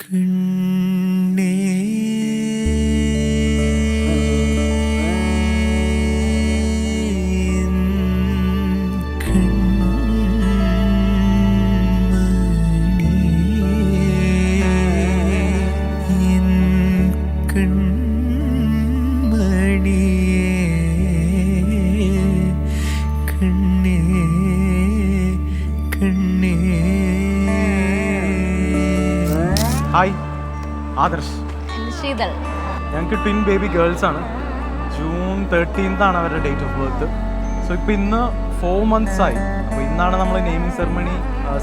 കണ്ണേ ഹായ്, ആദർശ്. ശീതൾ. ഞങ്ങൾക്ക് twin baby girls ആണ്. ജൂൺ 13 അവരുടെ ഡേറ്റ് ഓഫ് ബർത്ത്. സോ ഇപ്പോൾ ഇന്ന് 4 months ആയി. അപ്പോൾ ഇന്നാണ് നമ്മൾ നെയിമിംഗ് സെറമണി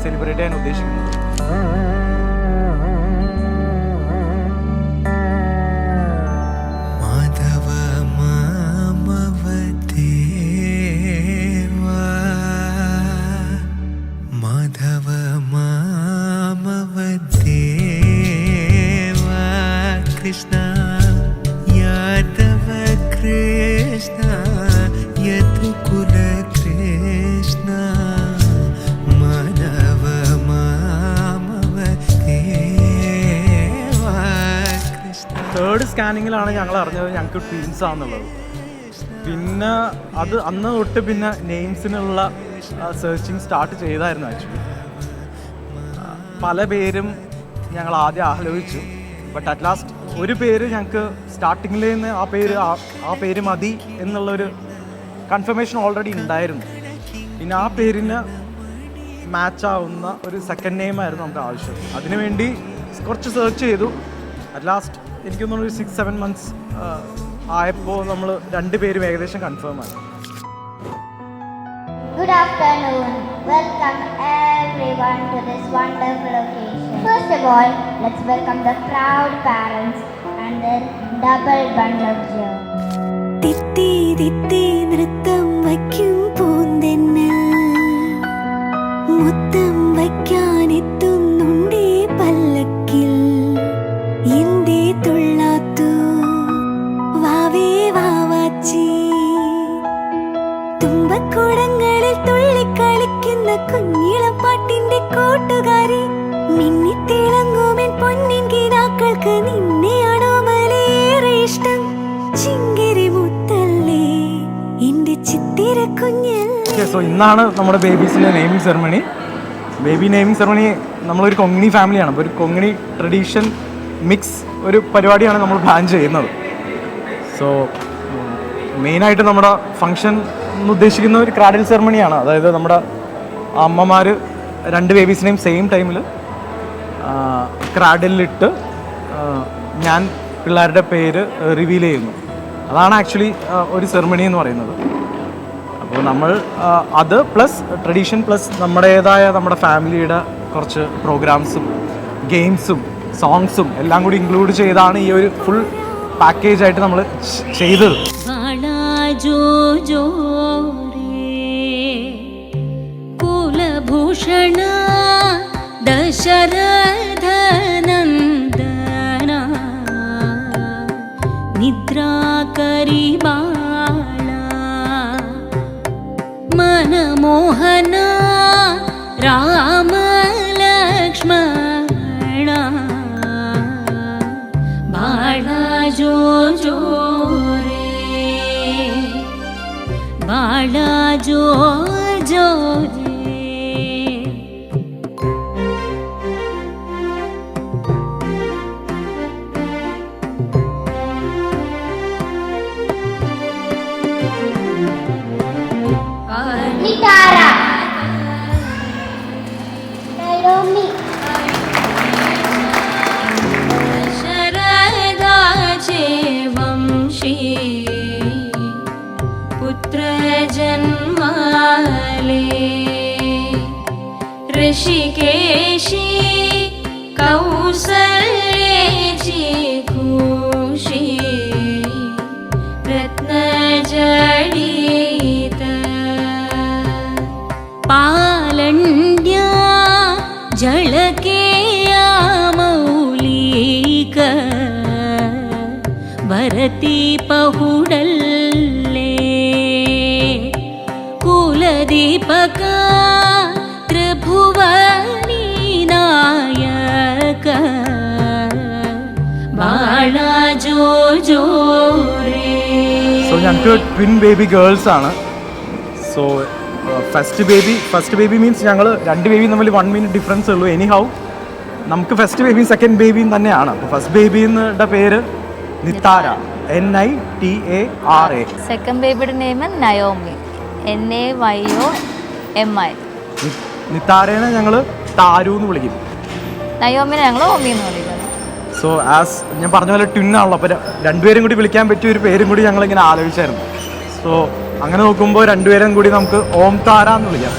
സെലിബ്രേറ്റ് ചെയ്യാൻ ഉദ്ദേശിക്കുന്നത്. കൃഷ്ണ യാദവ കൃഷ്ണ യദുകുല കൃഷ്ണ മാധവ മാമവ ദേവ കൃഷ്ണ. തേർഡ് സ്കാനിങ്ങിലാണ് ഞങ്ങൾ അറിഞ്ഞത് ഞങ്ങൾക്ക് ട്വിൻസ് ആണെന്നുള്ളത്. പിന്നെ അത് അന്ന് തൊട്ട് പിന്നെ നെയിംസിനുള്ള സെർച്ചിങ് സ്റ്റാർട്ട് ചെയ്തായിരുന്നു. ആക്ച്വലി പല പേരും ഞങ്ങൾ ആദ്യം ആലോചിച്ചു. ബട്ട് അറ്റ് ലാസ്റ്റ് ഒരു പേര് ഞങ്ങൾക്ക് സ്റ്റാർട്ടിങ്ങിൽ നിന്ന് ആ പേര് മതി എന്നുള്ളൊരു കൺഫർമേഷൻ ഓൾറെഡി ഉണ്ടായിരുന്നു. പിന്നെ ആ പേരിന് മാച്ച് ആവുന്ന ഒരു സെക്കൻഡ് നെയിമായിരുന്നു നമുക്ക് ആവശ്യം. അതിനുവേണ്ടി കുറച്ച് സെർച്ച് ചെയ്തു. അറ്റ് ലാസ്റ്റ് എനിക്ക് തോന്നുന്നു ഒരു 6-7 months ആയപ്പോൾ നമ്മൾ 2 പേരും ഏകദേശം കൺഫേം ആയി. Good afternoon. Welcome everyone to this wonderful occasion. First of all, let's welcome the proud parents and their double bundle of joy. Haisha Haisha നൃത്തം വയ്ക്കും പൂന്തെന്നൽ മുത്തം വയ്ക്കാനെത്തുന്നുണ്ടേ പല്ലക്കിൽ എന്തേ തുള്ളാത്തു വാവേ വാവാച്ചി തുമ്പക്കുടങ്ങളിൽ തുള്ളിക്കളിക്കുന്ന കുഞ്ഞിളപ്പാട്ടിന്റെ കൂട്ടുകാരി മിന്നിത്തിളങ്ങുമെൻ പൊന്നിൻ കിനാക്കൾക്ക് നിന്നെയാണോ മലേറെ ഇഷ്ടം ചിങ്കിരി മുത്തല്ലേ എന്റെ ചിത്തിര കുഞ്ഞല്ലേ. സോ ഇന്നാണ് നമ്മുടെ ബേബീസിൻ്റെ naming ceremony. Baby naming ceremony നമ്മളൊരു കൊങ്ങിണി ഫാമിലിയാണ്. അപ്പോൾ ഒരു കൊങ്ങിണി ട്രഡീഷൻ മിക്സ് ഒരു പരിപാടിയാണ് നമ്മൾ പ്ലാൻ ചെയ്യുന്നത്. സോ മെയിനായിട്ട് നമ്മുടെ ഫങ്ഷൻ ഉദ്ദേശിക്കുന്ന ഒരു ക്രാഡിൽ സെറമണിയാണ്. അതായത് നമ്മുടെ അമ്മമാർ 2 ബേബീസിനെയും സെയിം ടൈമിൽ ക്രാഡിലിട്ട് ഞാൻ പിള്ളേരുടെ പേര് റിവീൽ ചെയ്യുന്നു. അതാണ് ആക്ച്വലി ഒരു സെറമണി എന്ന് പറയുന്നത്. അപ്പോൾ നമ്മൾ അത് പ്ലസ് ട്രഡീഷൻ പ്ലസ് നമ്മുടെ ഫാമിലിയുടെ കുറച്ച് പ്രോഗ്രാംസും ഗെയിംസും സോങ്സും എല്ലാം കൂടി ഇൻക്ലൂഡ് ചെയ്താണ് ഈ ഒരു ഫുൾ പാക്കേജ് ആയിട്ട് നമ്മൾ ചെയ്തത്. കുലഭൂഷണ ദശരഥ നന്ദന നിദ്രാകരി ബാള മനമോഹന രാമ ലക്ഷ്മണ ബാള ജോ ജോ രെ ബാള ജോ ജോ Nitara, Naomi, शरदा चे वंशी पुत्र जन्माले ऋषिकेशी कौसल्येची खुशी रत्नजडित पालण्या जळकेया मौलिक भरती पहुडल्ले कुलदीपक त्रिभुवनी नायक बाळा जो जो रे. സോ ഞങ്ങൾക്ക് ട്വിൻ ബേബി ഗേൾസ് ആണ്. സോ ഫസ്റ്റ് ബേബി മീൻസ് ഞങ്ങൾ 2 ബേബി തമ്മിൽ 1 മിനിറ്റ് ഡിഫറൻസ് ഉള്ളൂ. എനി ഹൗ നമുക്ക് ഫസ്റ്റ് ബേബിയും സെക്കൻഡ് ബേബിയും തന്നെയാണ്. അപ്പോൾ ഫസ്റ്റ് ബേബിയുടെ പേര് നിത്താര, NITARA. സെക്കൻഡ് ബേബിയുടെ നെയിം നയോമി, NAYOMI. നിത്താരേനെ ഞങ്ങൾ താരു എന്ന് വിളിക്കും. നയോമിനെ ഞങ്ങൾ ഓമി എന്ന് വിളിക്കുന്നു. സോ ആസ് ഞാൻ പറഞ്ഞ പോലെ ട്വിൻ ആണല്ലോ, അപ്പോൾ 2 പേരും കൂടി വിളിക്കാൻ പറ്റിയ ഒരു പേരും കൂടി ഞങ്ങളിങ്ങനെ ആലോചിച്ചായിരുന്നു. സോ അങ്ങനെ നോക്കുമ്പോൾ 2 പേരും കൂടി നമുക്ക് ഓം താര എന്ന് വിളിക്കാം.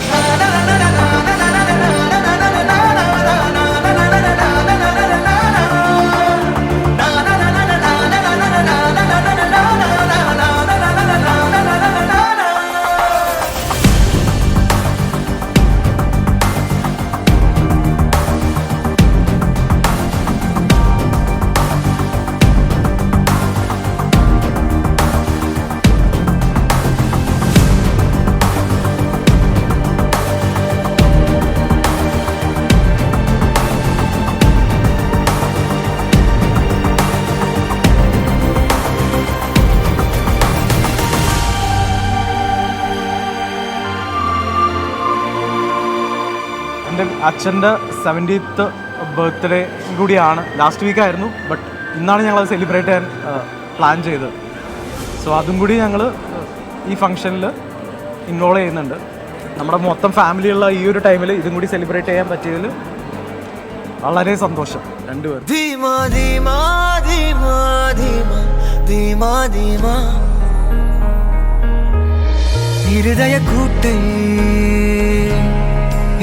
എൻ്റെ അച്ഛൻ്റെ 70th ബർത്ത്ഡേ കൂടിയാണ്. ലാസ്റ്റ് വീക്കായിരുന്നു, ബട്ട് ഇന്നാണ് ഞങ്ങളത് സെലിബ്രേറ്റ് ചെയ്യാൻ പ്ലാൻ ചെയ്തത്. സോ അതും കൂടി ഞങ്ങൾ ഈ ഫംഗ്ഷനിൽ ഇൻവോൾവ് ചെയ്യുന്നുണ്ട്. നമ്മുടെ മൊത്തം ഫാമിലിയുള്ള ഈ ഒരു ടൈമിൽ ഇതും കൂടി സെലിബ്രേറ്റ് ചെയ്യാൻ പറ്റിയതിൽ വളരെ സന്തോഷം. 2 പേർ ധീമാ ധീമാ ധീമാ ധീമാ ധീമാ ധീമാ ഹൃദയ കൂട്ടേ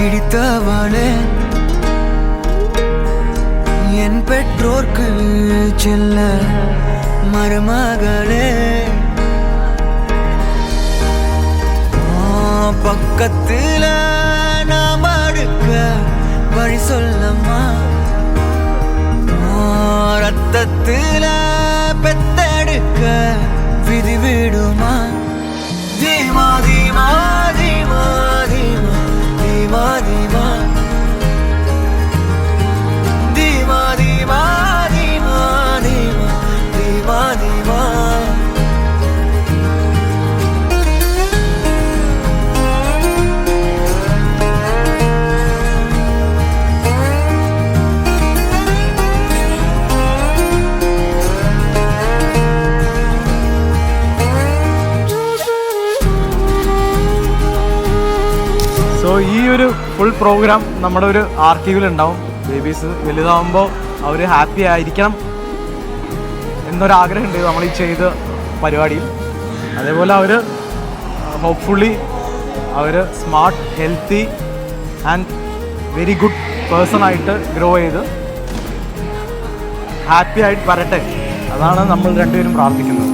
ഇടിത്തവളെ എൻ പെട്രോർക്ക് ചെല്ല മരുമകളെ பக்கத்துல நாம் அடுக்க வழி சொல்லம்மா ரத்தத்துல பெத்தெடுக்க விதி விடுமா தீமா தீமா தீமா தீமா தீமா தீமா தீமா தீமா தீமா தீமா தீமா தீமா സോ ഈ ഒരു ഫുൾ പ്രോഗ്രാം നമ്മുടെ ഒരു ആർക്കീവിലുണ്ടാവും. ബേബീസ് വലുതാവുമ്പോൾ അവർ ഹാപ്പി ആയിരിക്കണം എന്നൊരാഗ്രഹമുണ്ട് നമ്മൾ ഈ ചെയ്ത പരിപാടിയിൽ. അതേപോലെ അവർ ഹോപ്പ്ഫുള്ളി അവർ smart, healthy and very good പേഴ്സണായിട്ട് ഗ്രോ ചെയ്ത് ഹാപ്പി ആയിട്ട് വരട്ടെ. അതാണ് നമ്മൾ 2 പേരും പ്രാർത്ഥിക്കുന്നത്.